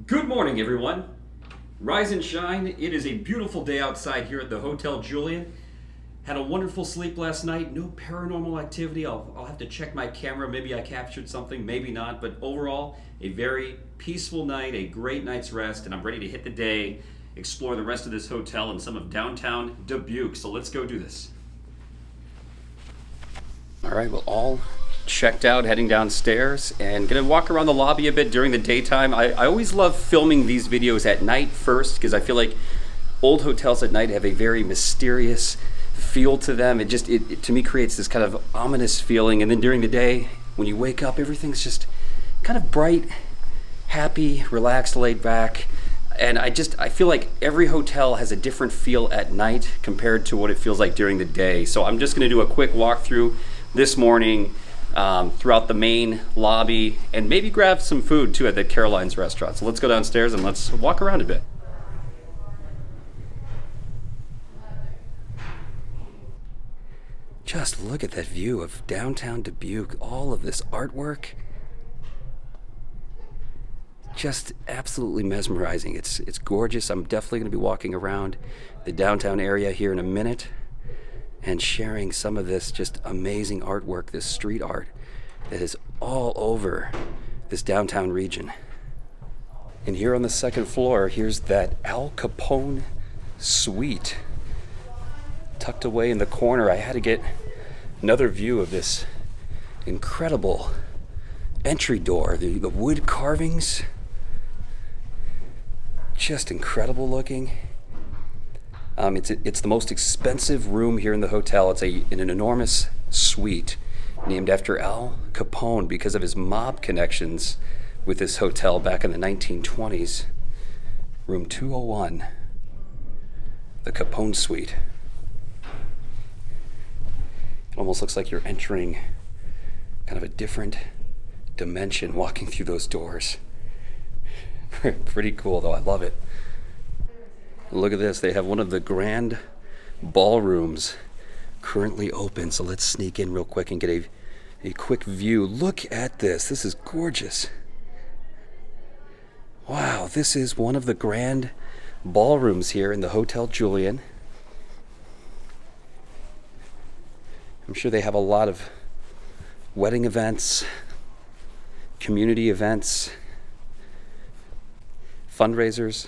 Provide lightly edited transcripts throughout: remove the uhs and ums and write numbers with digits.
Good morning, everyone. Rise and shine. It is a beautiful day outside here at the Hotel Julien. Had a wonderful sleep last night. No paranormal activity. I'll have to check my camera. Maybe I captured something, maybe not. But overall, a very peaceful night, a great night's rest, and I'm ready to hit the day, explore the rest of this hotel and some of downtown Dubuque. So let's go do this. All right, well, all checked out, heading downstairs, and gonna walk around the lobby a bit during the daytime. I always love filming these videos at night first because I feel like old hotels at night have a very mysterious feel to them. It to me creates this kind of ominous feeling, and then during the day when you wake up, everything's just kind of bright, happy, relaxed, laid back. And I feel like every hotel has a different feel at night compared to what it feels like during the day. So I'm just gonna do a quick walkthrough this morning throughout the main lobby, and maybe grab some food too at the Caroline's restaurant. So let's go downstairs and let's walk around a bit. Just look at that view of downtown Dubuque, all of this artwork. Just absolutely mesmerizing. It's gorgeous. I'm definitely going to be walking around the downtown area here in a minute and sharing some of this just amazing artwork, this street art that is all over this downtown region. And here on the second floor, here's that Al Capone suite. Tucked away in the corner, I had to get another view of this incredible entry door. The wood carvings, just incredible looking. It's the most expensive room here in the hotel. It's in an enormous suite named after Al Capone because of his mob connections with this hotel back in the 1920s. Room 201, the Capone suite. It almost looks like you're entering kind of a different dimension walking through those doors. Pretty cool though, I love it. Look at this, they have one of the grand ballrooms currently open. So let's sneak in real quick and get a quick view. Look at this, this is gorgeous. Wow, this is one of the grand ballrooms here in the Hotel Julien. I'm sure they have a lot of wedding events, community events, fundraisers.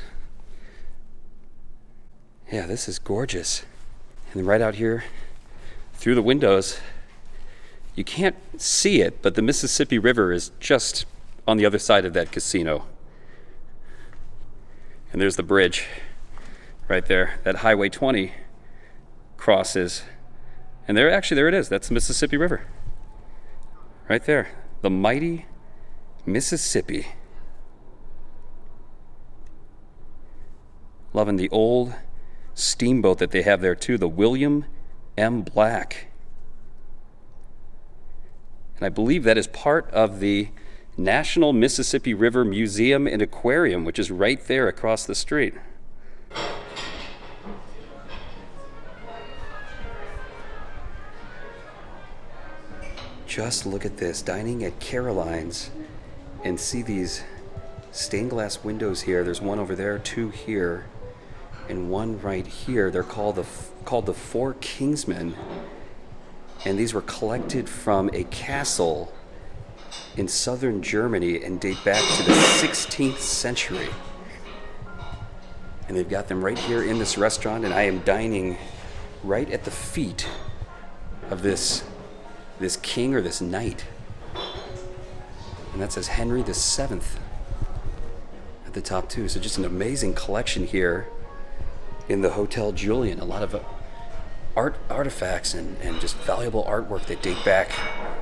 Yeah, this is gorgeous. And then right out here through the windows, you can't see it, but the Mississippi River is just on the other side of that casino. And there's the bridge right there that Highway 20 crosses. And there it is. That's the Mississippi River. Right there. The mighty Mississippi. Loving the old steamboat that they have there too, the William M. Black. And I believe that is part of the National Mississippi River Museum and Aquarium, which is right there across the street. Just look at this, dining at Caroline's, and see these stained glass windows here. There's one over there, two here, and one right here. They're called the Four Kingsmen, and these were collected from a castle in southern Germany and date back to the 16th century. And they've got them right here in this restaurant, and I am dining right at the feet of this king or this knight. And that says Henry VII at the top too. So just an amazing collection here in the Hotel Julien. A lot of artifacts and just valuable artwork that date back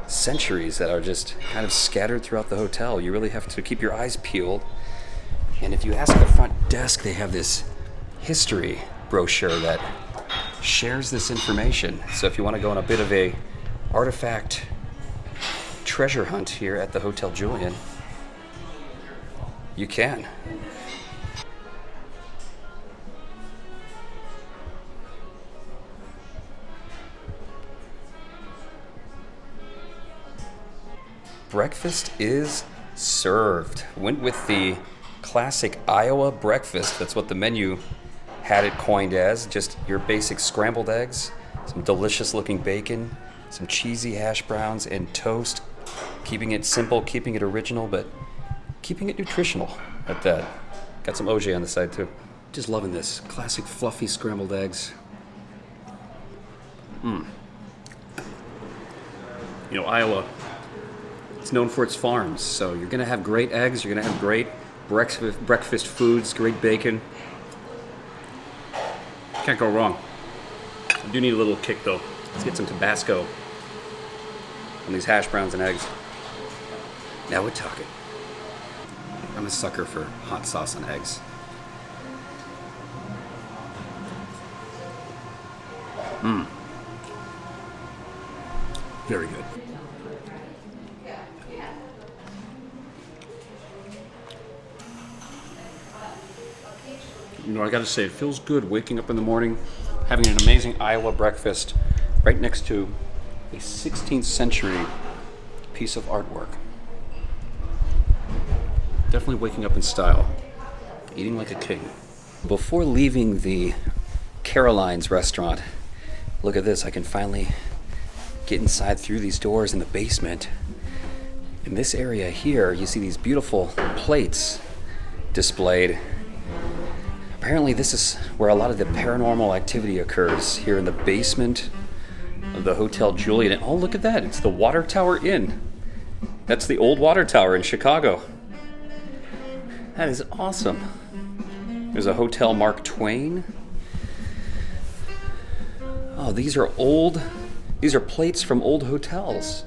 centuries that are just kind of scattered throughout the hotel. You really have to keep your eyes peeled. And if you ask the front desk, they have this history brochure that shares this information. So if you want to go on a bit of a artifact treasure hunt here at the Hotel Julien, you can. Breakfast is served. Went with the classic Iowa breakfast. That's what the menu had it coined as. Just your basic scrambled eggs, some delicious looking bacon, some cheesy hash browns, and toast. Keeping it simple, keeping it original, but keeping it nutritional at that. Got some OJ on the side too. Just loving this. Classic fluffy scrambled eggs. You know, Iowa, it's known for its farms, so you're gonna have great eggs, you're gonna have great breakfast foods, great bacon. Can't go wrong. I do need a little kick though. Let's get some Tabasco on these hash browns and eggs. Now we're talking. I'm a sucker for hot sauce on eggs. Very good. You know, I gotta say, it feels good waking up in the morning, having an amazing Iowa breakfast right next to a 16th century piece of artwork. Definitely waking up in style, eating like a king. Before leaving the Caroline's restaurant, look at this, I can finally get inside through these doors in the basement. In this area here, you see these beautiful plates displayed. Apparently this is where a lot of the paranormal activity occurs, here in the basement of the Hotel Julien. And oh, look at that, it's the Water Tower Inn. That's the old water tower in Chicago. That is awesome. There's a Hotel Mark Twain. Oh, these are plates from old hotels.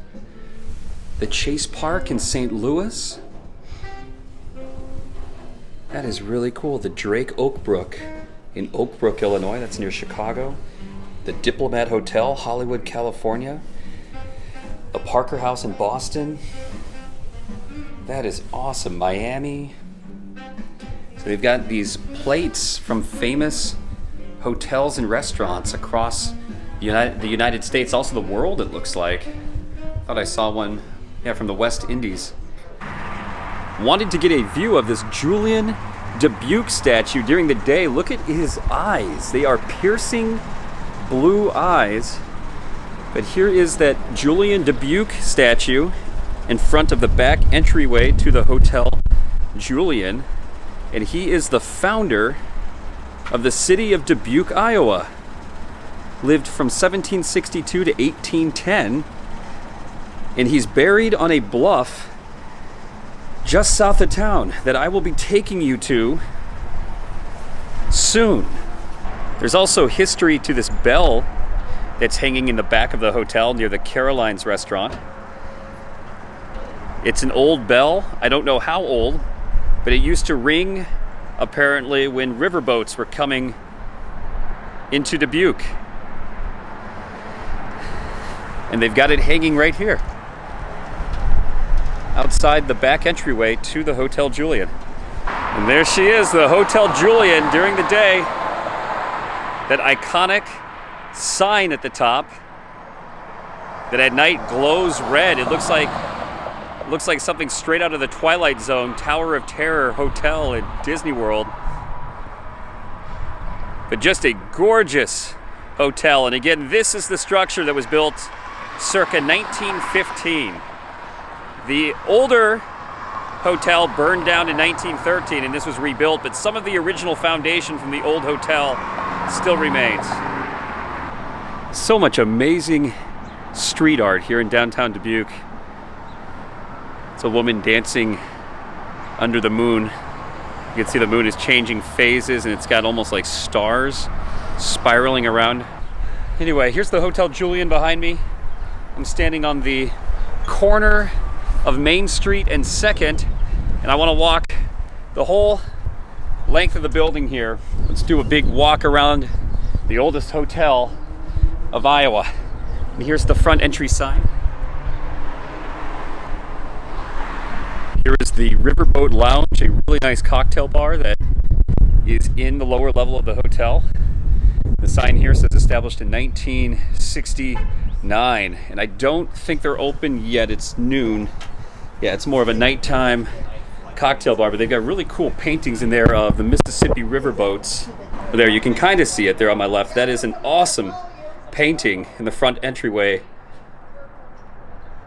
The Chase Park in St. Louis. That is really cool. The Drake Oakbrook in Oak Brook, Illinois. That's near Chicago. The Diplomat Hotel, Hollywood, California. The Parker House in Boston. That is awesome. Miami. So they've got these plates from famous hotels and restaurants across the United States, also the world, it looks like. Thought I saw one, from the West Indies. Wanted to get a view of this Julien Dubuque statue during the day. Look at his eyes. They are piercing blue eyes. But here is that Julien Dubuque statue in front of the back entryway to the Hotel Julien. And he is the founder of the city of Dubuque, Iowa. Lived from 1762 to 1810. And he's buried on a bluff just south of town that I will be taking you to soon. There's also history to this bell that's hanging in the back of the hotel near the Caroline's restaurant. It's an old bell. I don't know how old, but it used to ring apparently when riverboats were coming into Dubuque. And they've got it hanging right here outside the back entryway to the Hotel Julien. And there she is, the Hotel Julien during the day. That iconic sign at the top that at night glows red. It looks like something straight out of the Twilight Zone, Tower of Terror Hotel at Disney World. But just a gorgeous hotel. And again, this is the structure that was built circa 1915. The older hotel burned down in 1913 and this was rebuilt, but some of the original foundation from the old hotel still remains. So much amazing street art here in downtown Dubuque. It's a woman dancing under the moon. You can see the moon is changing phases and it's got almost like stars spiraling around. Anyway, here's the Hotel Julien behind me. I'm standing on the corner of Main Street and 2nd, and I want to walk the whole length of the building here. Let's do a big walk around the oldest hotel of Iowa. And here's the front entry sign. Here is the Riverboat Lounge, a really nice cocktail bar that is in the lower level of the hotel. The sign here says established in 1969, and I don't think they're open yet. It's noon. Yeah, it's more of a nighttime cocktail bar, but they've got really cool paintings in there of the Mississippi River boats. There, you can kind of see it there on my left. That is an awesome painting in the front entryway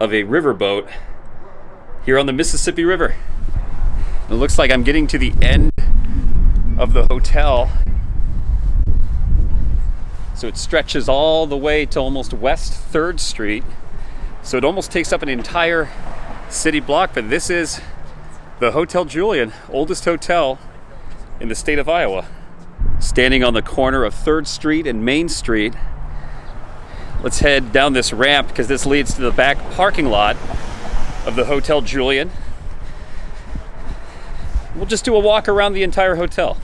of a riverboat here on the Mississippi River. It looks like I'm getting to the end of the hotel. So it stretches all the way to almost West 3rd Street. So it almost takes up an entire city block, but this is the Hotel Julien, oldest hotel in the state of Iowa. Standing on the corner of 3rd Street and Main Street. Let's head down this ramp because this leads to the back parking lot of the Hotel Julien. We'll just do a walk around the entire hotel.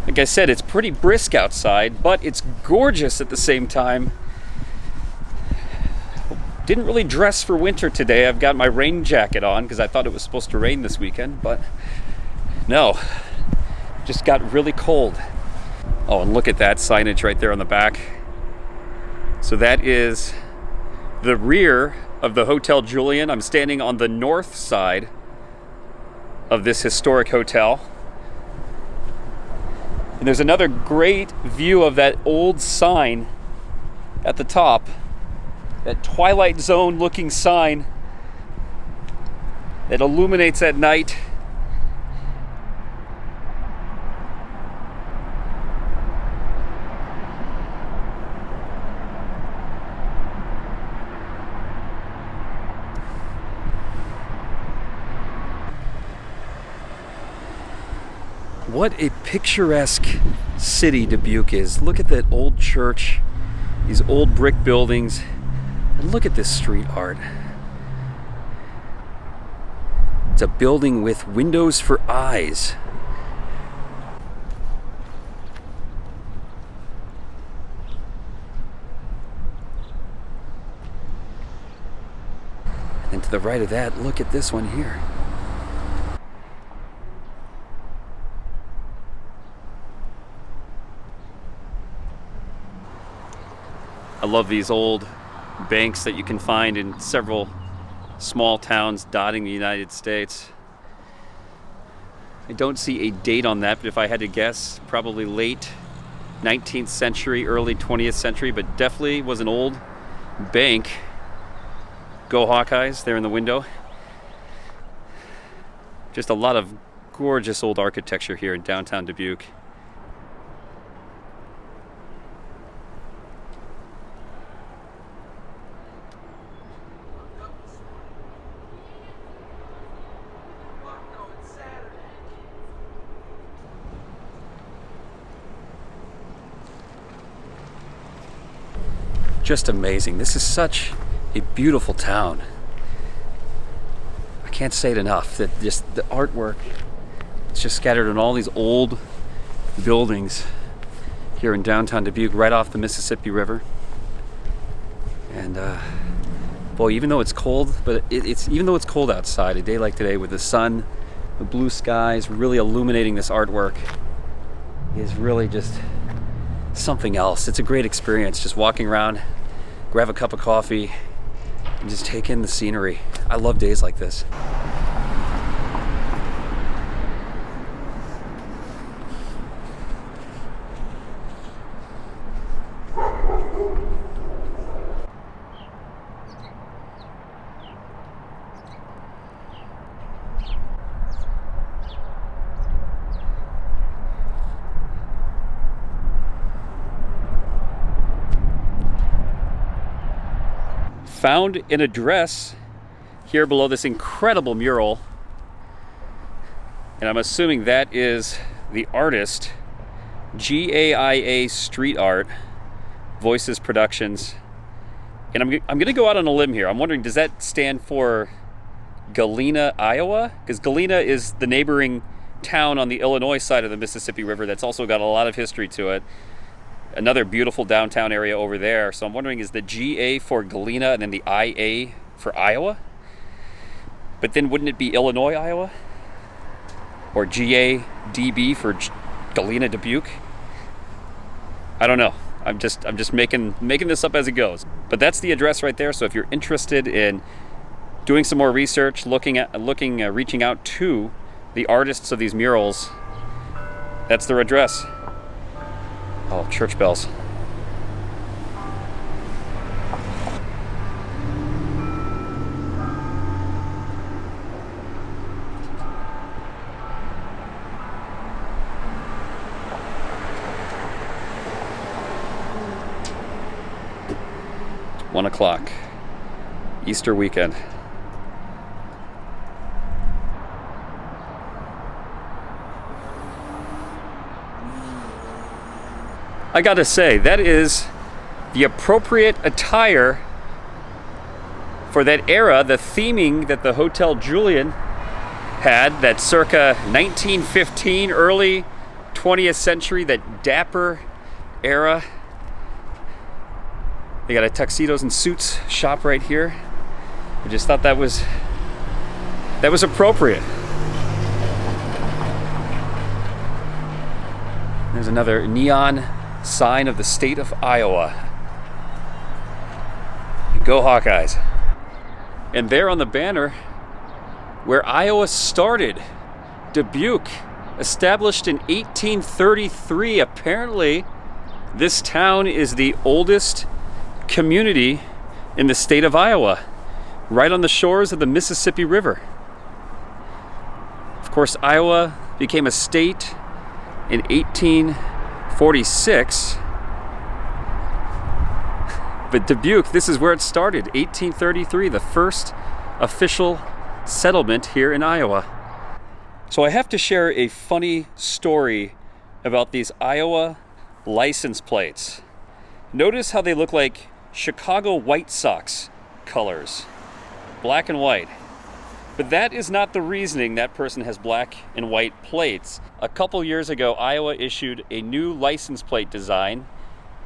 Like I said, it's pretty brisk outside, but it's gorgeous at the same time. Didn't really dress for winter today. I've got my rain jacket on because I thought it was supposed to rain this weekend, but no, just got really cold. Oh, and look at that signage right there on the back. So that is the rear of the Hotel Julien. I'm standing on the north side of this historic hotel. And there's another great view of that old sign at the top. That Twilight Zone looking sign that illuminates at night. What a picturesque city Dubuque is. Look at that old church, these old brick buildings, and look at this street art. It's a building with windows for eyes. And to the right of that, look at this one here. I love these old banks that you can find in several small towns dotting the United States. I don't see a date on that, but if I had to guess, probably late 19th century, early 20th century, but definitely was an old bank. Go Hawkeyes there in the window. Just a lot of gorgeous old architecture here in downtown Dubuque. Just amazing. This is such a beautiful town. I can't say it enough, that just the artwork, it's just scattered in all these old buildings here in downtown Dubuque, right off the Mississippi River. And boy, even though it's cold, but even though it's cold outside, a day like today with the sun, the blue skies really illuminating this artwork is really just something else. It's a great experience just walking around, grab a cup of coffee, and just take in the scenery. I love days like this. Found an address here below this incredible mural, and I'm assuming that is the artist, GAIA Street Art, Voices Productions. And I'm gonna go out on a limb here. I'm wondering, does that stand for Galena, Iowa? Because Galena is the neighboring town on the Illinois side of the Mississippi River that's also got a lot of history to it. Another beautiful downtown area over there. So I'm wondering, is the GA for Galena and then the IA for Iowa? But then wouldn't it be Illinois, Iowa? Or GADB for Galena, Dubuque? I don't know. I'm just making this up as it goes. But that's the address right there. So if you're interested in doing some more research, reaching out to the artists of these murals. That's their address. Oh, church bells. One o'clock, Easter weekend. I gotta say, that is the appropriate attire for that era, the theming that the Hotel Julien had, that circa 1915, early 20th century, that dapper era. They got a tuxedos and suits shop right here. I just thought that was appropriate. There's another neon sign of the state of Iowa. Go Hawkeyes. And there on the banner, where Iowa started, Dubuque, established in 1833. Apparently, this town is the oldest community in the state of Iowa, right on the shores of the Mississippi River. Of course, Iowa became a state in 1846, but Dubuque, this is where it started, 1833, the first official settlement here in Iowa. So I have to share a funny story about these Iowa license plates. Notice how they look like Chicago White Sox colors, black and white. But that is not the reasoning that person has black and white plates. A couple years ago, Iowa issued a new license plate design,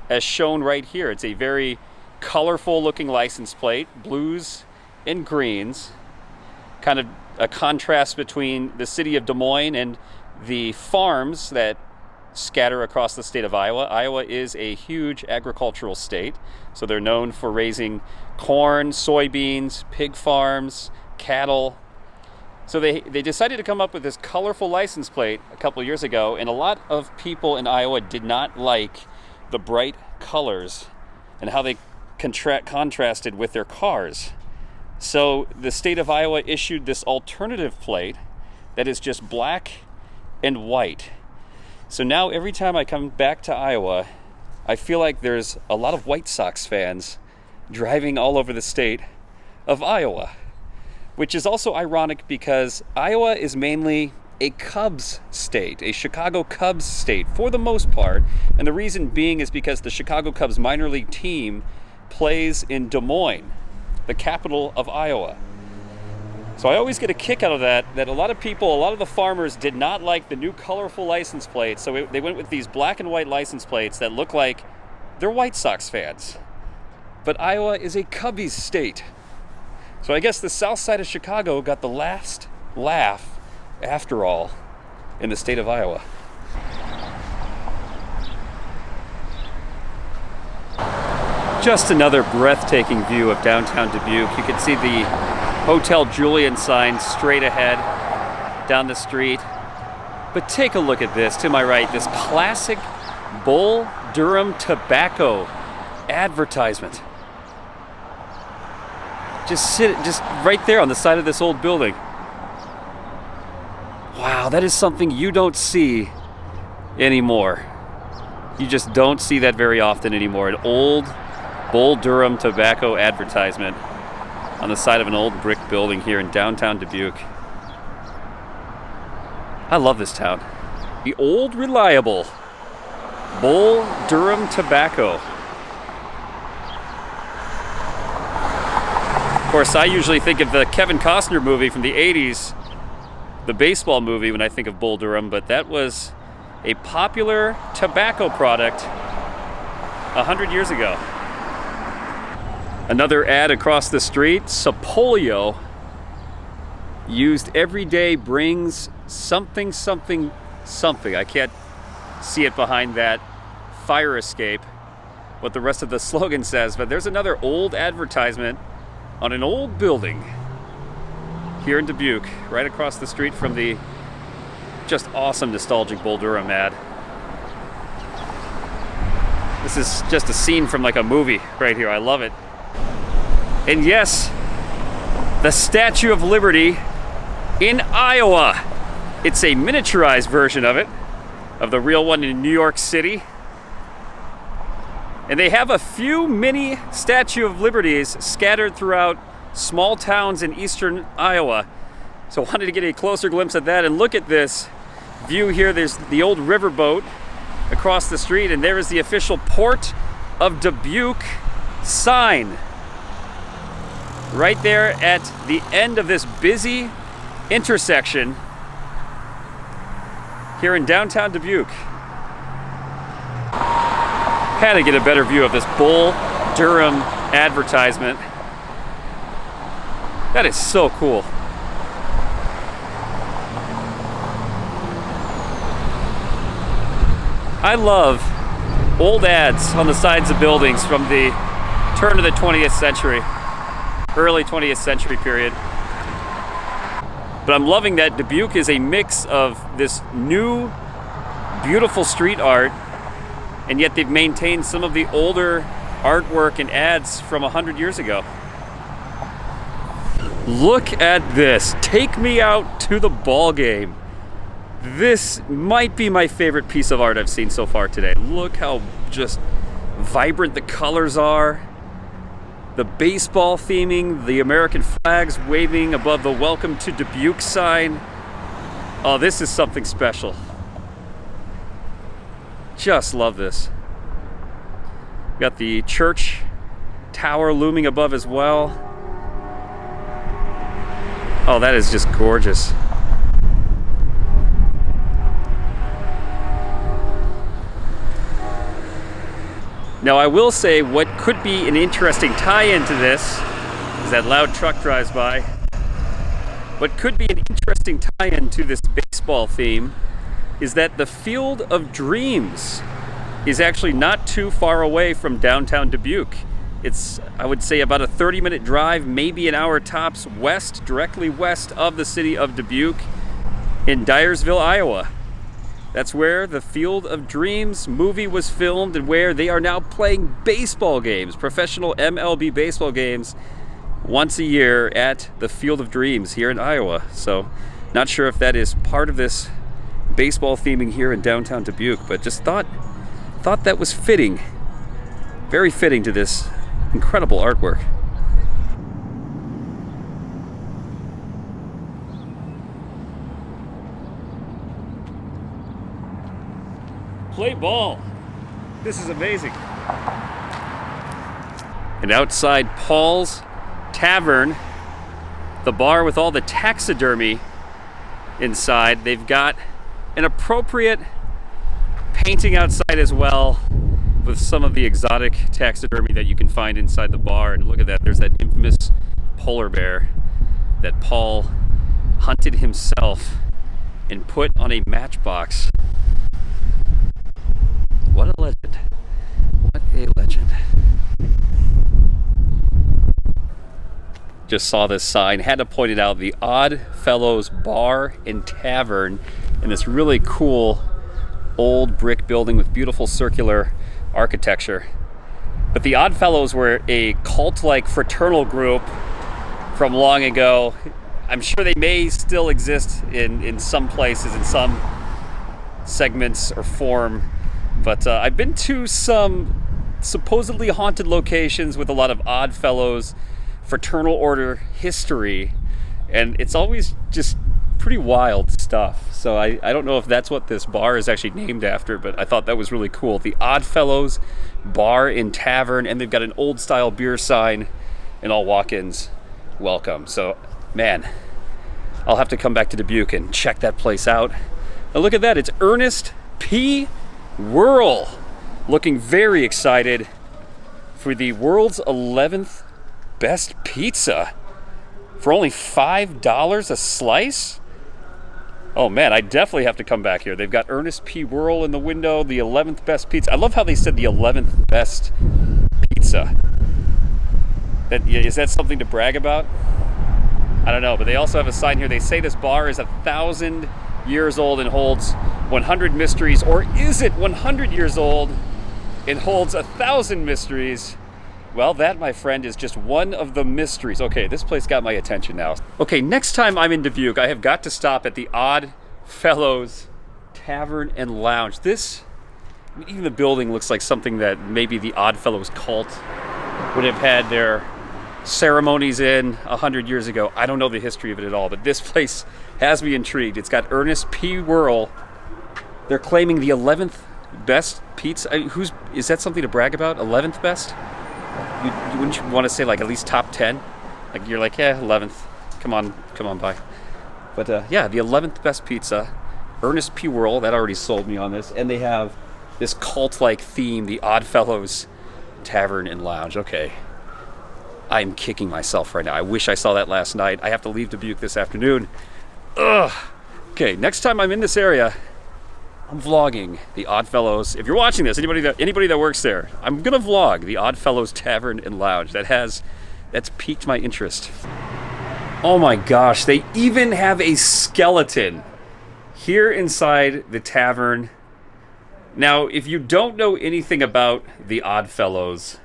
as shown right here. It's a very colorful looking license plate, blues and greens, kind of a contrast between the city of Des Moines and the farms that scatter across the state of Iowa. Iowa is a huge agricultural state, so they're known for raising corn, soybeans, pig farms, cattle. So they decided to come up with this colorful license plate a couple years ago, and a lot of people in Iowa did not like the bright colors and how they contrasted with their cars. So the state of Iowa issued this alternative plate that is just black and white. So now every time I come back to Iowa, I feel like there's a lot of White Sox fans driving all over the state of Iowa, which is also ironic because Iowa is mainly a Cubs state, a Chicago Cubs state for the most part. And the reason being is because the Chicago Cubs minor league team plays in Des Moines, the capital of Iowa. So I always get a kick out of that a lot of people, a lot of the farmers did not like the new colorful license plates, so they went with these black and white license plates that look like they're White Sox fans. But Iowa is a Cubbies state. So I guess the south side of Chicago got the last laugh, after all, in the state of Iowa. Just another breathtaking view of downtown Dubuque. You can see the Hotel Julien sign straight ahead down the street. But take a look at this to my right, this classic Bull Durham tobacco advertisement. Just right there on the side of this old building. Wow, that is something you don't see anymore. You just don't see that very often anymore. An old Bull Durham tobacco advertisement on the side of an old brick building here in downtown Dubuque. I love this town. The old reliable Bull Durham tobacco. Of course, I usually think of the Kevin Costner movie from the 80s, the baseball movie, when I think of Bull Durham, but that was a popular tobacco product 100 years ago. Another ad across the street, Sapolio, used every day brings something, something, something. I can't see it behind that fire escape, what the rest of the slogan says, but there's another old advertisement on an old building here in Dubuque, right across the street from the just awesome nostalgic Bull Durham ad. This is just a scene from like a movie right here. I love it. And yes, the Statue of Liberty in Iowa. It's a miniaturized version of it, of the real one in New York City. And they have a few mini Statue of Liberties scattered throughout small towns in eastern Iowa. So I wanted to get a closer glimpse at that, and look at this view here. There's the old riverboat across the street, and there is the official Port of Dubuque sign right there at the end of this busy intersection here in downtown Dubuque. Had to get a better view of this Bull Durham advertisement. That is so cool. I love old ads on the sides of buildings from the turn of the 20th century, early 20th century period. But I'm loving that Dubuque is a mix of this new, beautiful street art, and yet they've maintained some of the older artwork and ads from 100 years ago. Look at this. Take me out to the ball game. This might be my favorite piece of art I've seen so far today. Look how just vibrant the colors are. The baseball theming, the American flags waving above the Welcome to Dubuque sign. Oh, this is something special. Just love this. Got the church tower looming above as well. Oh, that is just gorgeous. Now, I will say what could be an interesting tie-in to this, as that loud truck drives by, what could be an interesting tie-in to this baseball theme is that the Field of Dreams is actually not too far away from downtown Dubuque. It's, I would say, about a 30-minute drive, maybe an hour tops, west, directly west of the city of Dubuque in Dyersville, Iowa. That's where the Field of Dreams movie was filmed, and where they are now playing baseball games, professional MLB baseball games, once a year at the Field of Dreams here in Iowa. So, not sure if that is part of this baseball theming here in downtown Dubuque, but just thought that was fitting, very fitting to this incredible artwork. Play ball. This is amazing. And outside Paul's Tavern, the bar with all the taxidermy inside, they've got an appropriate painting outside as well, with some of the exotic taxidermy that you can find inside the bar. And look at that, there's that infamous polar bear that Paul hunted himself and put on a matchbox. What a legend. What a legend. Just saw this sign, had to point it out, the Odd Fellows Bar and Tavern, in this really cool old brick building with beautiful circular architecture. But the Odd Fellows were a cult-like fraternal group from long ago. I'm sure they may still exist in some places, in some segments or form. But I've been to some supposedly haunted locations with a lot of Odd Fellows fraternal order history, and it's always just pretty wild stuff. So I don't know if that's what this bar is actually named after, but I thought that was really cool. The Odd Fellows Bar and Tavern, and they've got an old style beer sign, and all walk-ins welcome. So, man, I'll have to come back to Dubuque and check that place out. Now look at that, it's Ernest P. Worrell, looking very excited for the world's 11th best pizza for only $5 a slice. Oh man, I definitely have to come back here. They've got Ernest P. Worrell in the window, the 11th best pizza. I love how they said the 11th best pizza. Is that something to brag about? I don't know, but they also have a sign here. They say this bar is 1,000 years old and holds 100 mysteries, or is it 100 years old and holds 1,000 mysteries? Well, that, my friend, is just one of the mysteries. Okay, this place got my attention now. Okay, next time I'm in Dubuque, I have got to stop at the Odd Fellows Tavern and Lounge. This, I mean, even the building looks like something that maybe the Odd Fellows cult would have had their ceremonies in 100 years ago. I don't know the history of it at all, but this place has me intrigued. It's got Ernest P. Worrell. They're claiming the 11th best pizza. Is that something to brag about? 11th best? Wouldn't you want to say like at least top 10? Like you're like, yeah, 11th. Come on by. But yeah, the 11th best pizza. Ernest P. Worrell, that already sold me on this. And they have this cult-like theme, the Odd Fellows Tavern and Lounge. Okay. I'm kicking myself right now. I wish I saw that last night. I have to leave Dubuque this afternoon. Ugh. Okay, next time I'm in this area, I'm vlogging the Odd Fellows. If you're watching this, anybody that works there, I'm gonna vlog the Odd Fellows Tavern and Lounge. That's piqued my interest. Oh my gosh, they even have a skeleton here inside the tavern. Now, if you don't know anything about the Odd Fellows,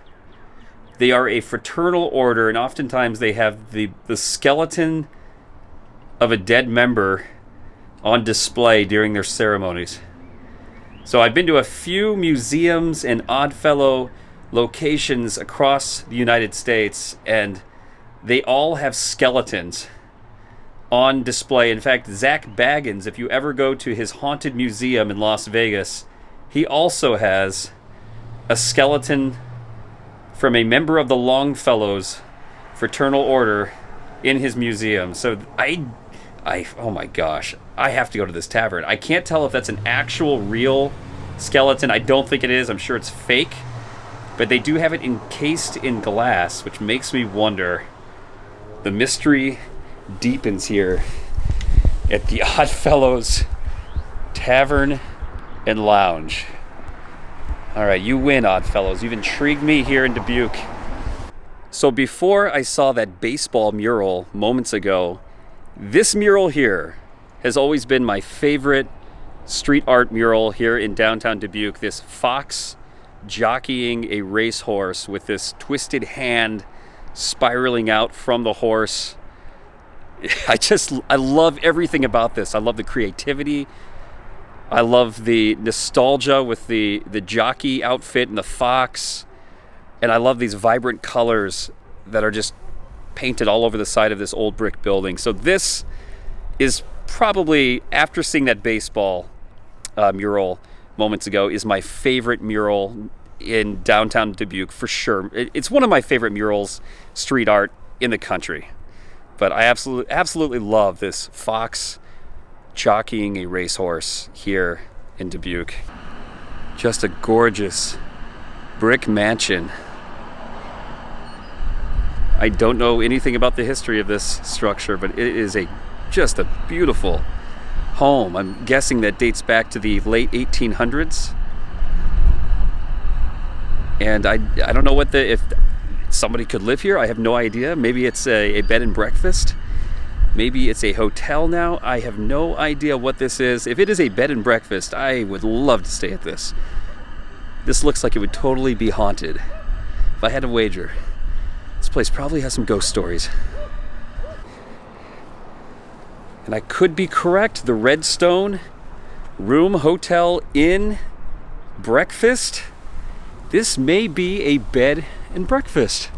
they are a fraternal order, and oftentimes they have the skeleton of a dead member on display during their ceremonies. So I've been to a few museums and Oddfellow locations across the United States, and they all have skeletons on display. In fact, Zach Baggins, if you ever go to his haunted museum in Las Vegas, he also has a skeleton from a member of the Longfellows Fraternal Order in his museum. So oh my gosh, I have to go to this tavern. I can't tell if that's an actual real skeleton. I don't think it is. I'm sure it's fake. But they do have it encased in glass, which makes me wonder. The mystery deepens here at the Odd Fellows Tavern and Lounge. All right, you win, Odd Fellows. You've intrigued me here in Dubuque. So before I saw that baseball mural moments ago, this mural here has always been my favorite street art mural here in downtown Dubuque. This fox jockeying a racehorse with this twisted hand spiraling out from the horse. I love everything about this. I love the creativity. I love the nostalgia with the jockey outfit and the fox. And I love these vibrant colors that are just painted all over the side of this old brick building. So this is probably, after seeing that baseball mural moments ago, is my favorite mural in downtown Dubuque for sure. It's one of my favorite murals, street art, in the country. But I absolutely love this fox jockeying a racehorse here in Dubuque. Just a gorgeous brick mansion. I don't know anything about the history of this structure, but it is just a beautiful home. I'm guessing that dates back to the late 1800s. And I don't know if somebody could live here. I have no idea. Maybe it's a bed and breakfast. Maybe it's a hotel now. I have no idea what this is. If it is a bed and breakfast, I would love to stay at this. This looks like it would totally be haunted. If I had to wager, this place probably has some ghost stories. And I could be correct. The Redstone Room Hotel Inn Breakfast. This may be a bed and breakfast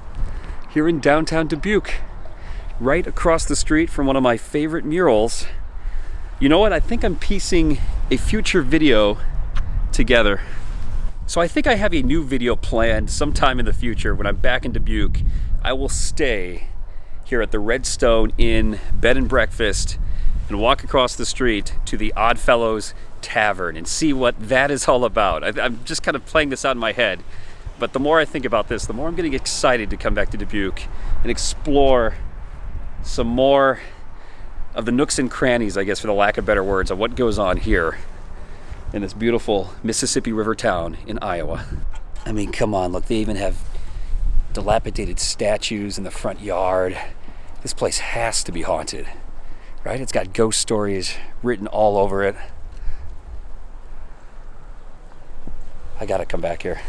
here in downtown Dubuque, right across the street from one of my favorite murals. You know what? I think I'm piecing a future video together. So I think I have a new video planned sometime in the future. When I'm back in Dubuque, I will stay here at the Redstone Inn Bed and Breakfast and walk across the street to the Odd Fellows Tavern and see what that is all about. I'm just kind of playing this out in my head. But the more I think about this, the more I'm getting excited to come back to Dubuque and explore some more of the nooks and crannies, I guess, for the lack of better words, of what goes on here in this beautiful Mississippi River town in Iowa. I mean, come on, look, they even have dilapidated statues in the front yard. This place has to be haunted, right? It's got ghost stories written all over it. I gotta come back here.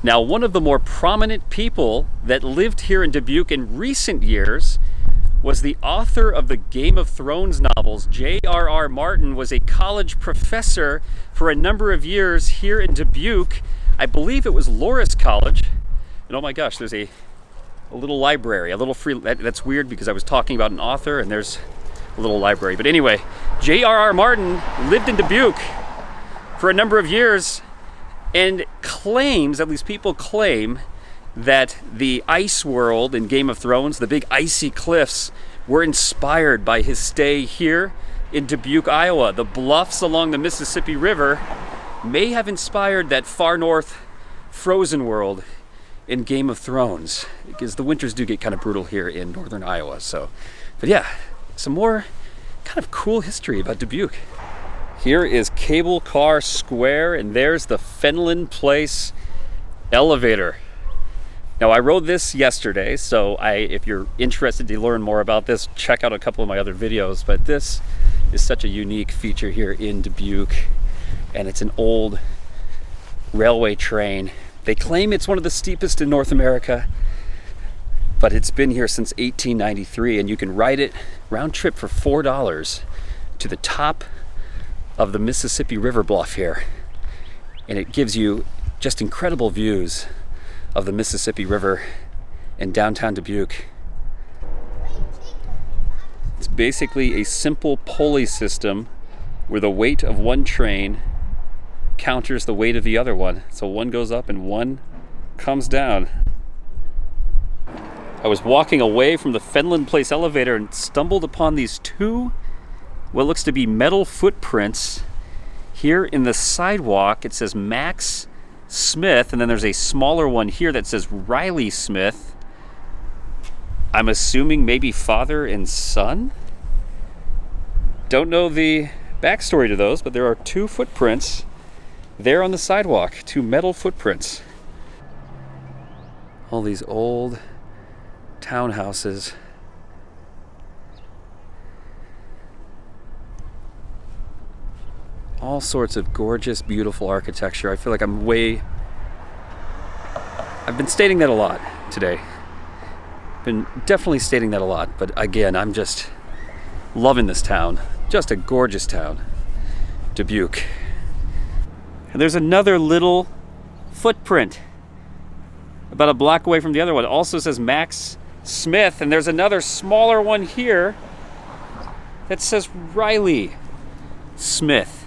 Now, one of the more prominent people that lived here in Dubuque in recent years was the author of the Game of Thrones novels. J.R.R. Martin was a college professor for a number of years here in Dubuque. I believe it was Loras College. And oh my gosh, there's a little library, a little free, that's weird because I was talking about an author and there's a little library. But anyway, J.R.R. Martin lived in Dubuque for a number of years and claims, at least people claim, that the ice world in Game of Thrones, the big icy cliffs, were inspired by his stay here in Dubuque, Iowa. The bluffs along the Mississippi River may have inspired that far north frozen world in Game of Thrones, because the winters do get kind of brutal here in northern Iowa. But yeah, some more kind of cool history about Dubuque. Here is Cable Car Square, and there's the Fenland Place elevator. Now, I rode this yesterday, so if you're interested to learn more about this, check out a couple of my other videos. But this is such a unique feature here in Dubuque, and it's an old railway train. They claim it's one of the steepest in North America, but it's been here since 1893, and you can ride it round trip for $4 to the top of the Mississippi River Bluff here. And it gives you just incredible views of the Mississippi River in downtown Dubuque. It's basically a simple pulley system where the weight of one train counters the weight of the other one. So one goes up and one comes down. I was walking away from the Fenland Place elevator and stumbled upon these two, what looks to be metal footprints here in the sidewalk. It says Max Smith, and then there's a smaller one here that says Riley Smith. I'm assuming maybe father and son? Don't know the backstory to those, but there are two footprints there on the sidewalk, two metal footprints. All these old townhouses. All sorts of gorgeous, beautiful architecture. I feel like I've been stating that a lot today. Been definitely stating that a lot, but again, I'm just loving this town. Just a gorgeous town, Dubuque. And there's another little footprint about a block away from the other one. It also says Max Smith, and there's another smaller one here that says Riley Smith.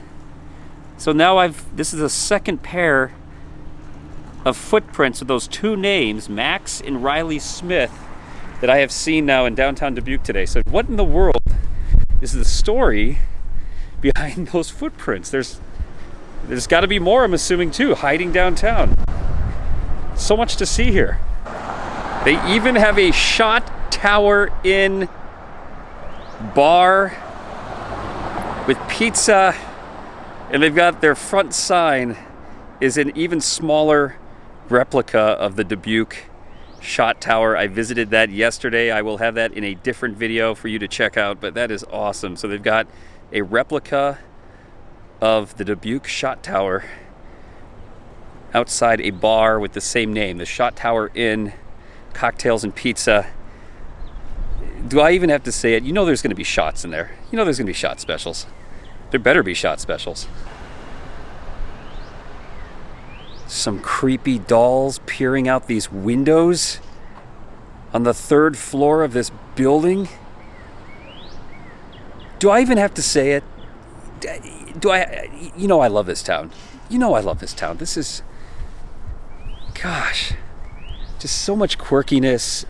So now this is a second pair of footprints with those two names, Max and Riley Smith, that I have seen now in downtown Dubuque today. So what in the world is the story behind those footprints? There's got to be more, I'm assuming, too, hiding downtown. So much to see here. They even have a shot tower in bar with pizza. And they've got their front sign is an even smaller replica of the Dubuque shot tower. I visited that yesterday. I will have that in a different video for you to check out, but that is awesome. So they've got a replica of the Dubuque shot tower outside a bar with the same name, the Shot Tower Inn, cocktails and pizza. Do I even have to say it? You know there's going to be shots in there. You know there's going to be shot specials. There better be shot specials. Some creepy dolls peering out these windows on the third floor of this building. Do I even have to say it? You know I love this town. You know I love this town. This is, gosh, just so much quirkiness,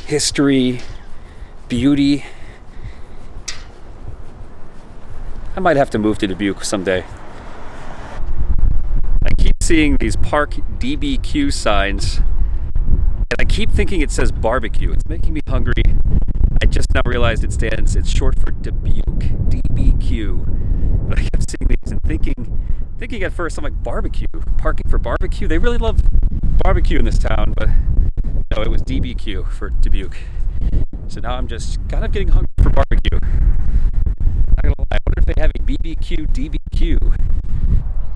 history, beauty. I might have to move to Dubuque someday. I keep seeing these Park DBQ signs, and I keep thinking it says barbecue. It's making me hungry. I just now realized it's short for Dubuque, DBQ. But I kept seeing these and thinking at first, I'm like, barbecue, parking for barbecue? They really love barbecue in this town, but no, it was DBQ for Dubuque. So now I'm just kind of getting hungry for barbecue. Not gonna lie, I wonder if they have a BBQ DBQ.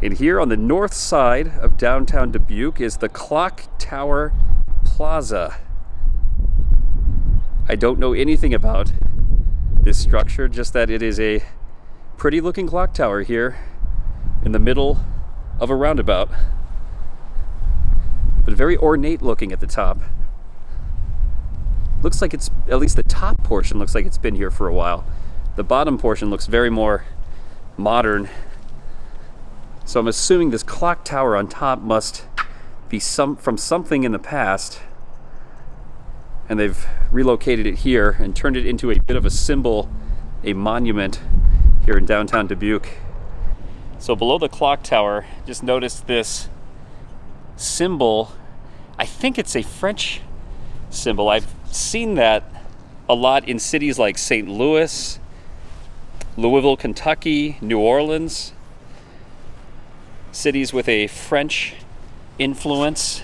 And here on the north side of downtown Dubuque is the Clock Tower Plaza. I don't know anything about this structure, just that it is a pretty looking clock tower here in the middle of a roundabout. But very ornate looking at the top. Looks like it's, at least the top portion looks like it's been here for a while. The bottom portion looks very more modern. So I'm assuming this clock tower on top must be from something in the past, and they've relocated it here and turned it into a bit of a symbol, a monument here in downtown Dubuque. So below the clock tower, just noticed this symbol. I think it's a French symbol. I've seen that a lot in cities like St. Louis, Louisville, Kentucky, New Orleans, cities with a French influence.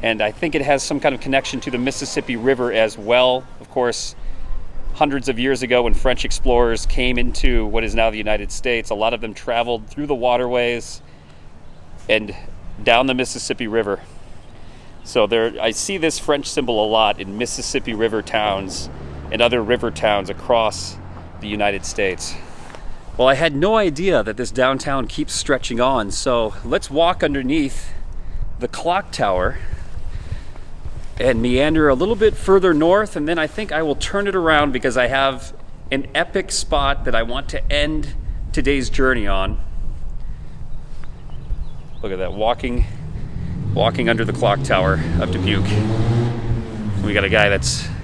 And I think it has some kind of connection to the Mississippi River as well. Of course, hundreds of years ago when French explorers came into what is now the United States, a lot of them traveled through the waterways and down the Mississippi River. So I see this French symbol a lot in Mississippi River towns and other river towns across the United States. Well, I had no idea that this downtown keeps stretching on, so let's walk underneath the clock tower and meander a little bit further north, and then I think I will turn it around because I have an epic spot that I want to end today's journey on. Look at that, walking under the clock tower of Dubuque. We got a guy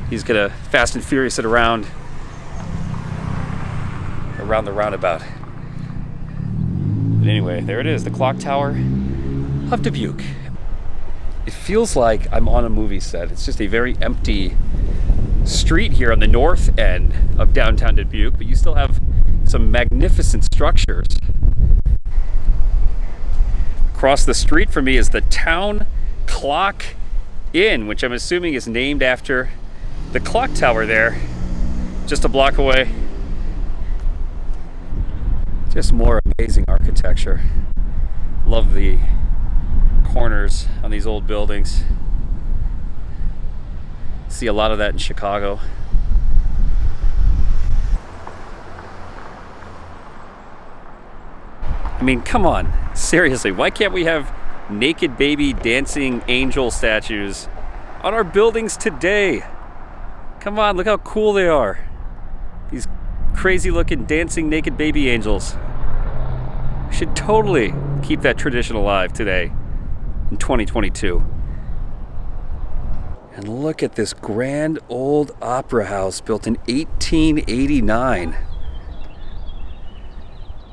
he's gonna fast and furious it around the roundabout. But anyway, there it is, the clock tower of Dubuque. It feels like I'm on a movie set. It's just a very empty street here on the north end of downtown Dubuque, but you still have some magnificent structures. Across the street from me is the Town Clock Inn, which I'm assuming is named after the clock tower there, just a block away. Just more amazing architecture. Love the corners on these old buildings. See a lot of that in Chicago. I mean, come on, seriously, why can't we have naked baby dancing angel statues on our buildings today? Come on, look how cool they are. These crazy looking dancing naked baby angels. We should totally keep that tradition alive today in 2022. And look at this grand old opera house built in 1889.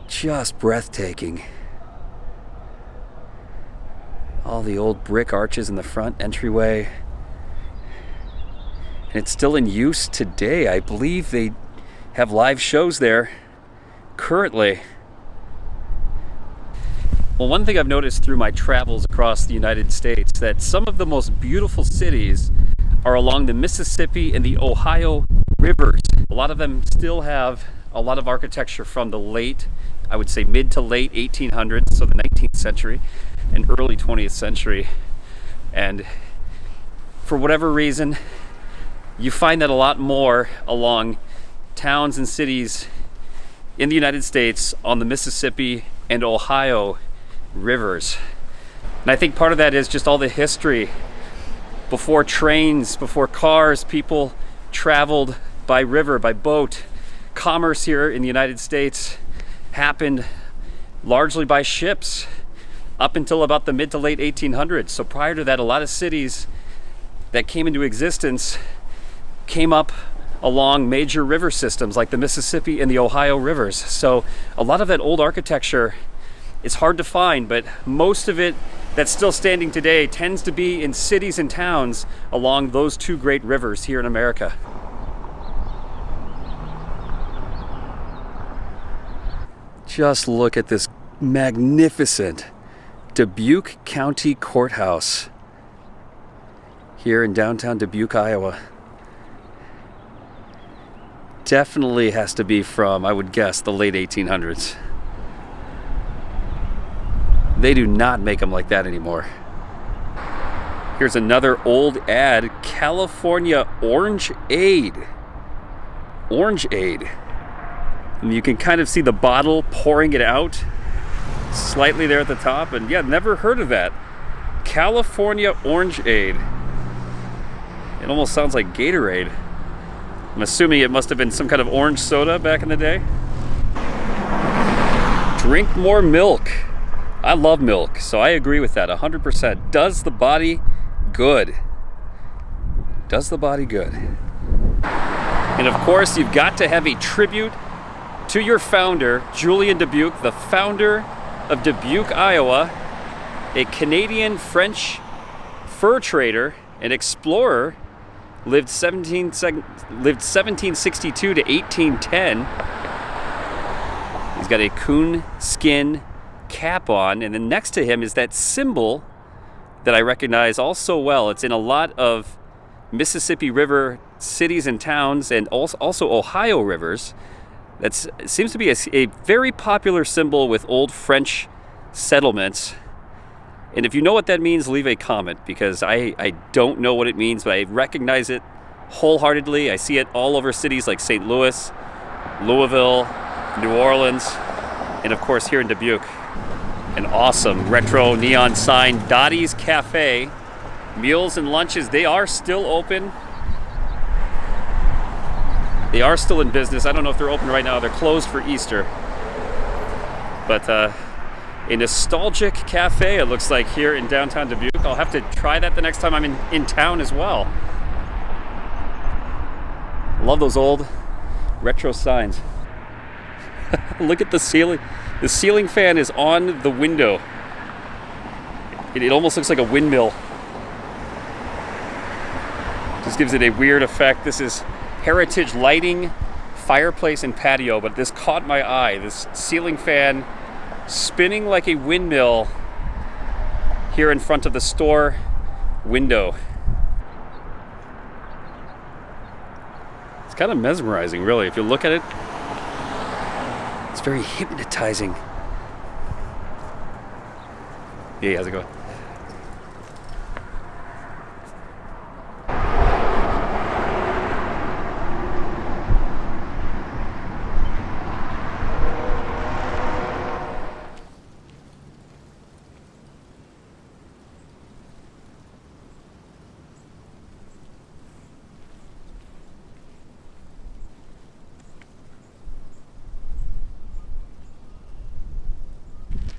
Just breathtaking. All the old brick arches in the front entryway. And it's still in use today. I believe they have live shows there currently. Well, one thing I've noticed through my travels across the United States, that some of the most beautiful cities are along the Mississippi and the Ohio rivers. A lot of them still have a lot of architecture from the I would say mid to late 1800s, so the 19th century and early 20th century. And for whatever reason, you find that a lot more along towns and cities in the United States on the Mississippi and Ohio rivers. And I think part of that is just all the history. Before trains, before cars, people traveled by river, by boat. Commerce here in the United States happened largely by ships up until about the mid to late 1800s. So prior to that, a lot of cities that came into existence came up along major river systems like the Mississippi and the Ohio rivers. So a lot of that old architecture is hard to find, but most of it that's still standing today tends to be in cities and towns along those two great rivers here in America. Just look at this magnificent Dubuque County Courthouse here in downtown Dubuque, Iowa. definitely has to be from, I would guess, the late 1800s. They do not make them like that anymore. Here's another old ad, California Orangeade. Orangeade. And you can kind of see the bottle pouring it out slightly there at the top. And yeah, never heard of that. California Orangeade. It almost sounds like Gatorade. I'm assuming it must have been some kind of orange soda back in the day. Drink more milk. I love milk, so I agree with that 100%. Does the body good. Does the body good. And of course, you've got to have a tribute to your founder, Julien Dubuque, the founder of Dubuque, Iowa, a Canadian-French fur trader and explorer, lived 1762 to 1810. He's got a coon skin cap on, and then next to him is that symbol that I recognize all so well. It's in a lot of Mississippi River cities and towns, and also Ohio rivers. That seems to be a very popular symbol with old French settlements. And if you know what that means, leave a comment, because I don't know what it means, but I recognize it wholeheartedly. I see it all over cities like St. Louis, Louisville, New Orleans, and of course here in Dubuque. An awesome retro neon sign, Dottie's Cafe. Meals and lunches, they are still open. They are still in business. I don't know if they're open right now. They're closed for Easter. But a nostalgic cafe, it looks like, here in downtown Dubuque. I'll have to try that the next time I'm in town as well. Love those old retro signs. Look at the ceiling. The ceiling fan is on the window. It almost looks like a windmill. Just gives it a weird effect. This is heritage lighting, fireplace, and patio, but this caught my eye. This ceiling fan spinning like a windmill here in front of the store window. It's kind of mesmerizing, really, if you look at it. It's very hypnotizing. Yeah, how's it going?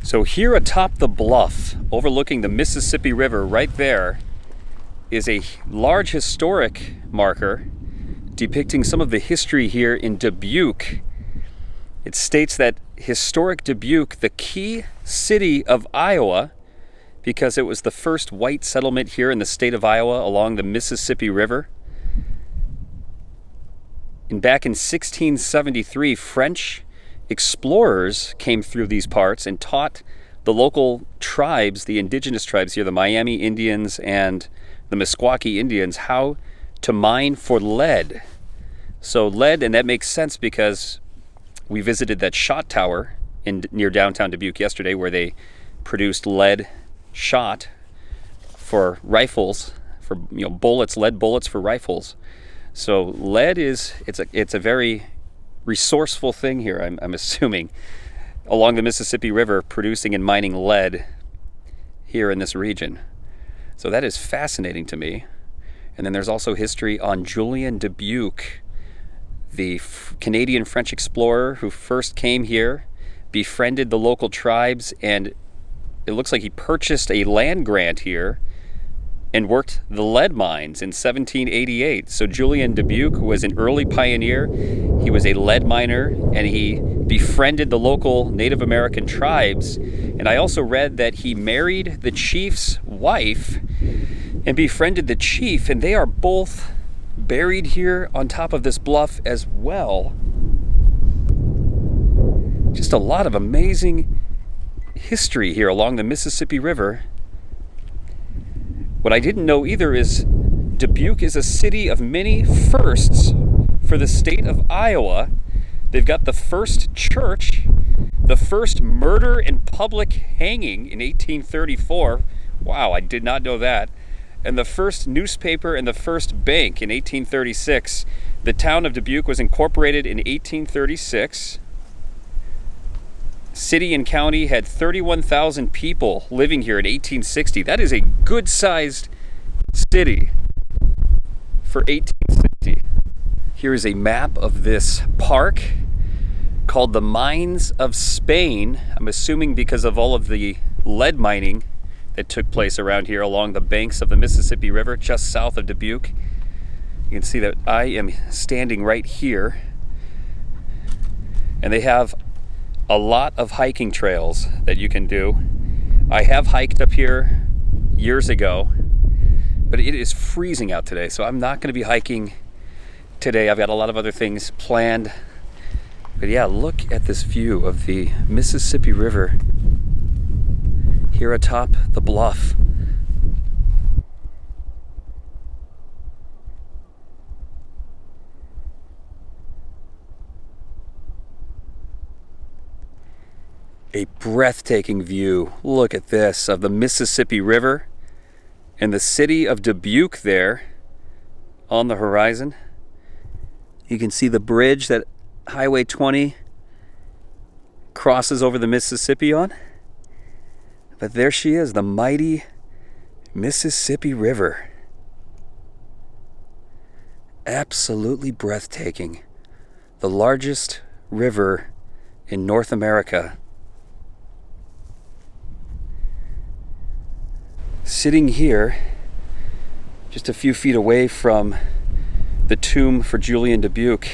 So here atop the bluff, overlooking the Mississippi River right there, is a large historic marker depicting some of the history here in Dubuque. It states that historic Dubuque, the key city of Iowa, because it was the first white settlement here in the state of Iowa along the Mississippi River. And back in 1673, French explorers came through these parts and taught the local tribes, the indigenous tribes here, the Miami Indians and the Meskwaki Indians, how to mine for lead. So lead, and that makes sense because we visited that shot tower near downtown Dubuque yesterday, where they produced lead shot for rifles, for bullets, lead bullets for rifles. So lead it's a very resourceful thing here, I'm assuming, along the Mississippi River, producing and mining lead here in this region. So that is fascinating to me. And then there's also history on Julien Dubuque, the Canadian French explorer who first came here, befriended the local tribes, and it looks like he purchased a land grant here and worked the lead mines in 1788. So Julien Dubuque was an early pioneer. He was a lead miner, and he befriended the local Native American tribes. And I also read that he married the chief's wife and befriended the chief, and they are both buried here on top of this bluff as well. Just a lot of amazing history here along the Mississippi River. What I didn't know either is Dubuque is a city of many firsts for the state of Iowa. They've got the first church, the first murder and public hanging in 1834. Wow, I did not know that. And the first newspaper and the first bank in 1836. The town of Dubuque was incorporated in 1836. City and county had 31,000 people living here in 1860. That is a good-sized city for 1860. Here is a map of this park called the Mines of Spain. I'm assuming because of all of the lead mining that took place around here along the banks of the Mississippi River, just south of Dubuque. You can see that I am standing right here. And they have a lot of hiking trails that you can do. I have hiked up here years ago, but it is freezing out today, so I'm not going to be hiking today. I've got a lot of other things planned. But yeah, look at this view of the Mississippi River here atop the bluff. A breathtaking view, look at this, of the Mississippi River and the city of Dubuque there on the horizon. You can see the bridge that Highway 20 crosses over the Mississippi on. But there she is, the mighty Mississippi River. Absolutely breathtaking. The largest river in North America. Sitting here, just a few feet away from the tomb for Julien Dubuque,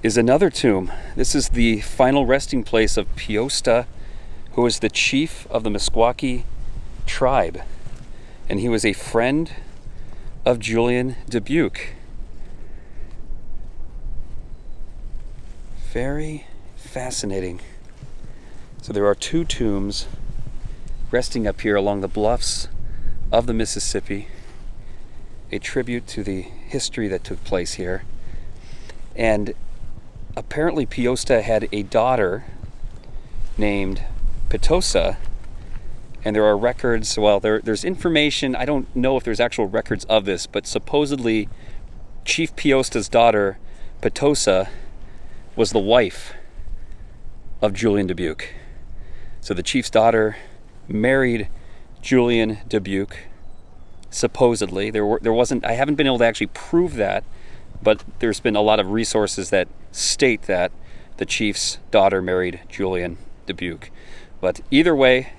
is another tomb. This is the final resting place of Piosta, who was the chief of the Meskwaki tribe. And he was a friend of Julien Dubuque. Very fascinating. So there are two tombs resting up here along the bluffs of the Mississippi, a tribute to the history that took place here. And apparently Piosta had a daughter named Petosa, and there are records, well, there's information, I don't know if there's actual records of this, but supposedly Chief Piosta's daughter, Petosa, was the wife of Julien Dubuque. So the chief's daughter married Julien Dubuque, supposedly. There wasn't, I haven't been able to actually prove that, but there's been a lot of resources that state that the chief's daughter married Julien Dubuque. But either way,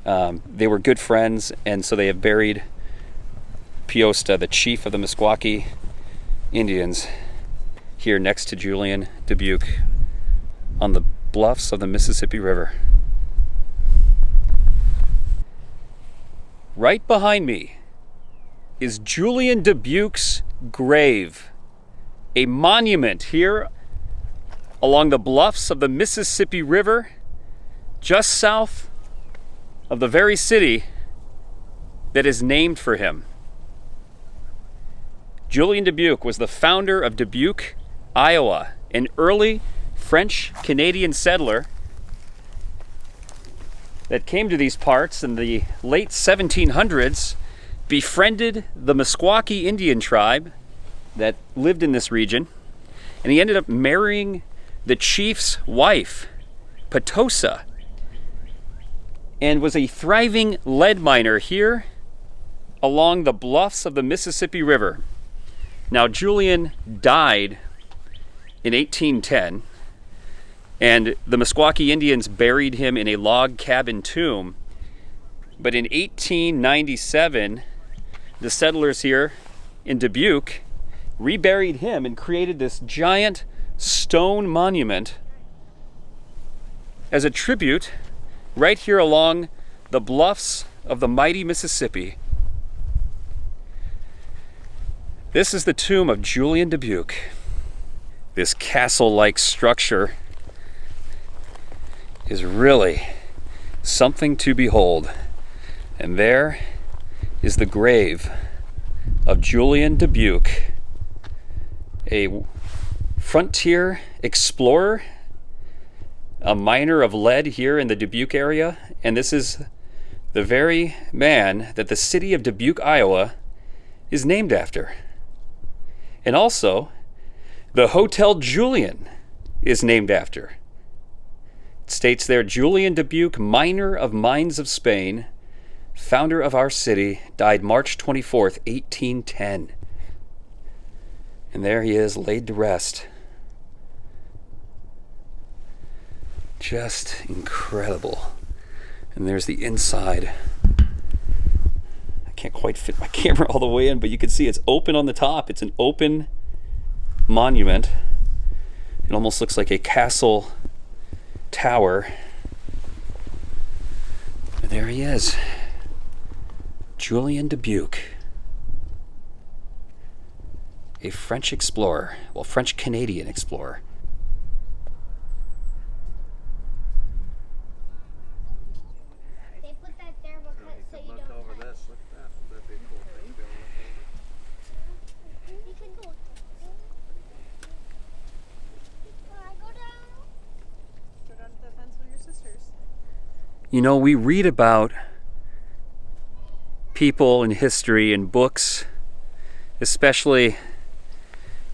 they were good friends, and so they have buried Piosta, the chief of the Meskwaki Indians, here next to Julien Dubuque on the bluffs of the Mississippi River. Right behind me is Julien Dubuque's grave, a monument here along the bluffs of the Mississippi River, just south of the very city that is named for him. Julien Dubuque was the founder of Dubuque, Iowa, an early French-Canadian settler that came to these parts in the late 1700s, befriended the Meskwaki Indian tribe that lived in this region, and he ended up marrying the chief's wife, Petosa, and was a thriving lead miner here along the bluffs of the Mississippi River. Now, Julien died in 1810, and the Meskwaki Indians buried him in a log cabin tomb. But in 1897, the settlers here in Dubuque reburied him and created this giant stone monument as a tribute right here along the bluffs of the mighty Mississippi. This is the tomb of Julien Dubuque. This castle-like structure is really something to behold. And there is the grave of Julien Dubuque, a frontier explorer, a miner of lead here in the Dubuque area, and this is the very man that the city of Dubuque, Iowa is named after. And also, the Hotel Julien is named after. It states there, Julien Dubuque, miner of mines of Spain, founder of our city, died March 24th, 1810. And there he is, laid to rest. Just incredible. And there's the inside. I can't quite fit my camera all the way in, but you can see it's open on the top. It's an open monument. It almost looks like a castle tower. And there he is. Julien Dubuque. A French explorer. Well, French-Canadian explorer. They put that there because so you don't over this. Look at that. That'd be a cool thing to be able to look over. You can go. Can I go down? Go down to the fence with your sisters. You know, we read about people in history in books, especially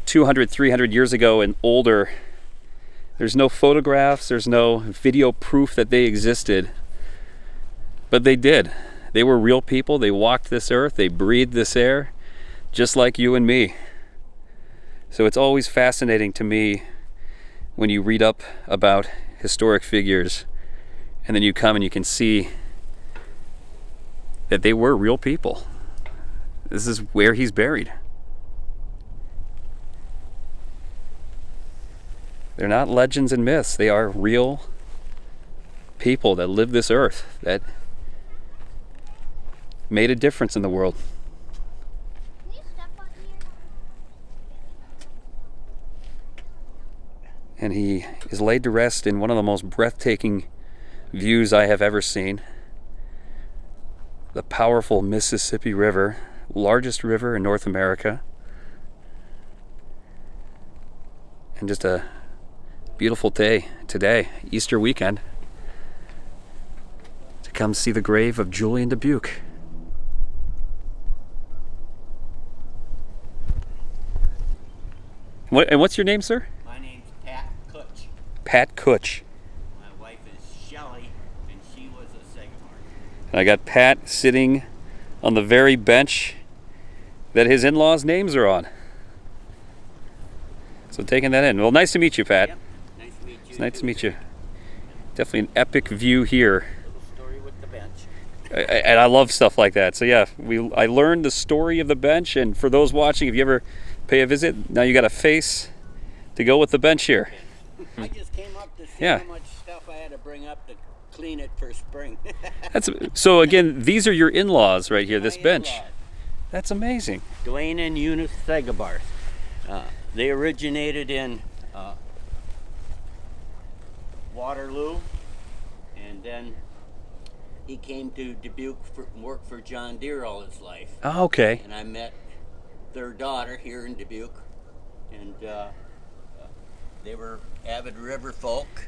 200, 300 years ago and older. There's no photographs, there's no video proof that they existed, but they did. They were real people. They walked this earth, they breathed this air, just like you and me. So it's always fascinating to me when you read up about historic figures and then you come and you can see that they were real people. This is where he's buried. They're not legends and myths. They are real people that lived this earth, that made a difference in the world. Can you step on here? And he is laid to rest in one of the most breathtaking views I have ever seen. The powerful Mississippi River, largest river in North America. And just a beautiful day today, Easter weekend, to come see the grave of Julien Dubuque. And what's your name, sir? My name's Pat Kutch. Pat Kutch. My wife is Shelley, and she was a Sagamore. And I got Pat sitting on the very bench that his in-laws' names are on. So taking that in. Well, nice to meet you, Pat. Yep. Nice to meet you. It's nice to meet you. Definitely an epic view here. Little story with the bench. And I love stuff like that. So yeah, I learned the story of the bench, and for those watching, if you ever pay a visit, now you got a face to go with the bench here. I just came up to see Yeah. how much stuff I had to bring up to clean it for spring. So again, these are your in-laws right here, this My bench. in-laws, That's amazing. Dwayne and Eunice Segabarth. They originated in Waterloo, and then he came to Dubuque and worked for John Deere all his life. Oh, okay. And I met their daughter here in Dubuque, and they were avid river folk.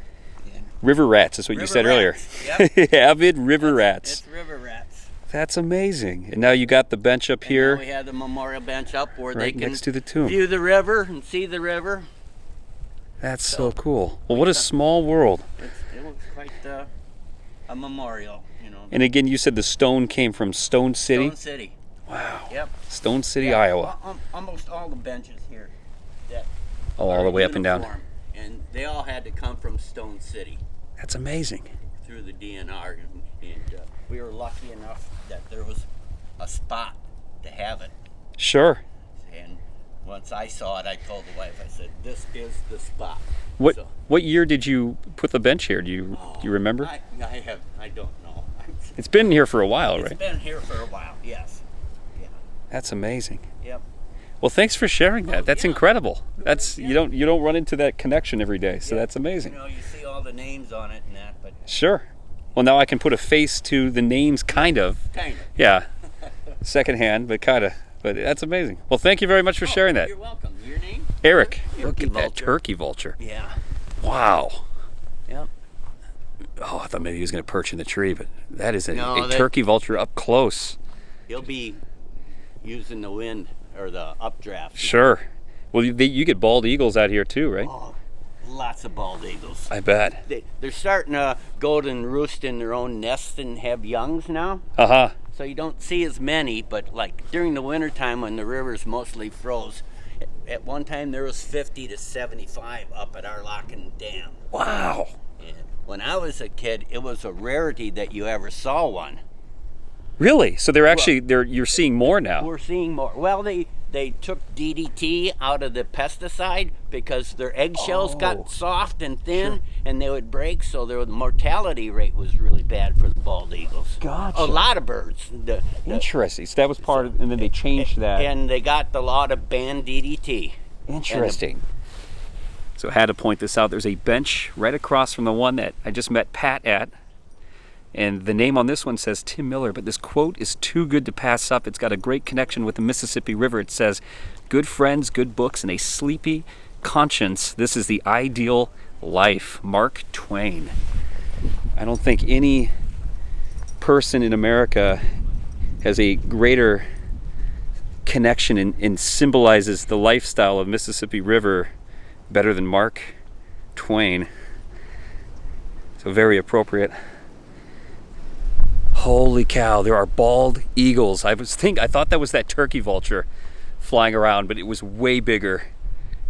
And River rats is what you river said earlier. rats, Yep. Avid river rats. It's river rats. That's amazing. And now you got the bench up And here, now we have the memorial bench up where they right can next to the tomb. view the river and see the river. That's so cool. Well, what a small world. It was quite a memorial, you know. And again, you said the stone came from Stone City. Stone City. Wow. Yep. Stone City, Yeah, Iowa. Almost all the benches here. That Oh, all are the way up and down. uniform, and they all had to come from Stone City That's amazing. through the DNR, and we were lucky enough that there was a spot to have it. Sure. And once I saw it, I told the wife, I said, "This is the spot." What So, what year did you put the bench here? Do you remember? I don't know. It's been here for a while, It's right? been here for a while. Yes. Yeah. That's amazing. Yep. Well, thanks for sharing that. That's yeah. incredible. That's Yeah. you don't run into that connection every day, so Yeah. that's amazing. You know, you see all the names on it and that, but Sure. Well, now I can put a face to the names, kind of. kind of. Yeah. Secondhand, but kind of. but that's amazing. Well, thank you very much for sharing that. You're welcome. Your name? Eric, Turkey look at that vulture. turkey vulture. Yeah. Wow. Yep. Oh, I thought maybe he was going to perch in the tree, but that is a No, turkey vulture up close. He'll be using the wind or the updraft. Sure. Well, you get bald eagles out here too, right? Oh, lots of bald eagles. I bet. They're starting to go and roost in their own nests and have youngs now. Uh-huh. So you don't see as many, but like during the wintertime when the river's mostly froze, at one time there was 50 to 75 up at our Locken Dam. Wow. And when I was a kid, it was a rarity that you ever saw one. Really? So you're seeing more now. We're seeing more. Well, they took DDT out of the pesticide because their eggshells got soft and thin, and they would break. So the mortality rate was really bad for the bald eagles. Gotcha. A lot of birds. Interesting. So that was part of, and then they changed that. And they got the law to ban DDT. Interesting. So I had to point this out. There's a bench right across from the one that I just met Pat at. And the name on this one says Tim Miller, but this quote is too good to pass up. It's got a great connection with the Mississippi River. It says, "Good friends, good books, and a sleepy conscience. This is the ideal life." Mark Twain. I don't think any person in America has a greater connection and symbolizes the lifestyle of Mississippi River better than Mark Twain. So very appropriate. Holy cow, there are bald eagles. I thought that was that turkey vulture flying around, but it was way bigger,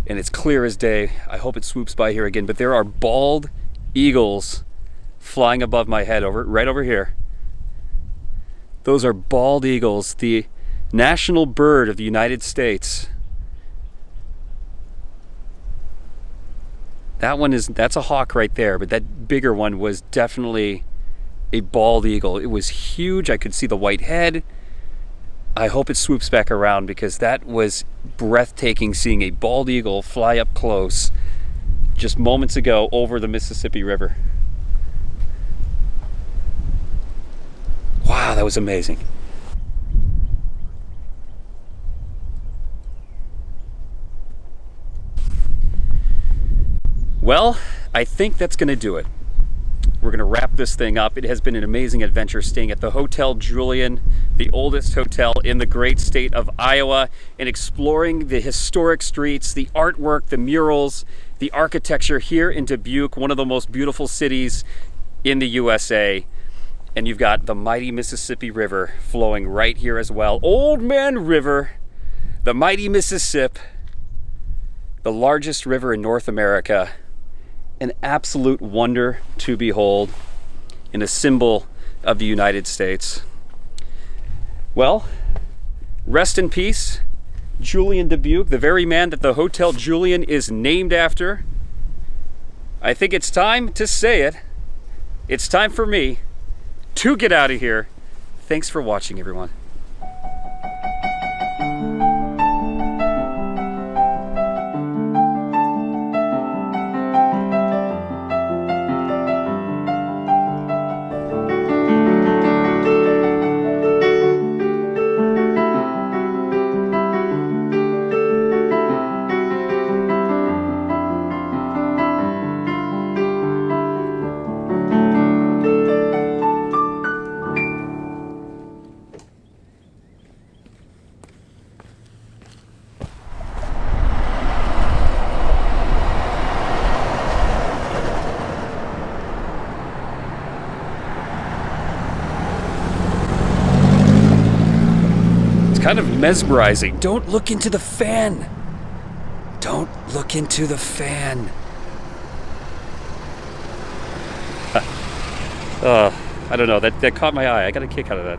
and it's clear as day. I hope it swoops by here again, but there are bald eagles flying above my head right over here. Those are bald eagles, the national bird of the United States. That's a hawk right there, but that bigger one was definitely a bald eagle. It was huge. I could see the white head. I hope it swoops back around because that was breathtaking, seeing a bald eagle fly up close just moments ago over the Mississippi River. Wow, that was amazing. Well, I think that's going to do it. We're going to wrap this thing up. It has been an amazing adventure staying at the Hotel Julien, the oldest hotel in the great state of Iowa, and exploring the historic streets, the artwork, the murals, the architecture here in Dubuque, one of the most beautiful cities in the USA. And you've got the mighty Mississippi River flowing right here as well. Old Man River, the mighty Mississippi, the largest river in North America. An absolute wonder to behold and a symbol of the United States. Well, rest in peace, Julien Dubuque, the very man that the Hotel Julien is named after. I think it's time to say it. It's time for me to get out of here. Thanks for watching, everyone. Kind of mesmerizing. Don't look into the fan. Don't look into the fan. I don't know. That caught my eye. I got a kick out of that.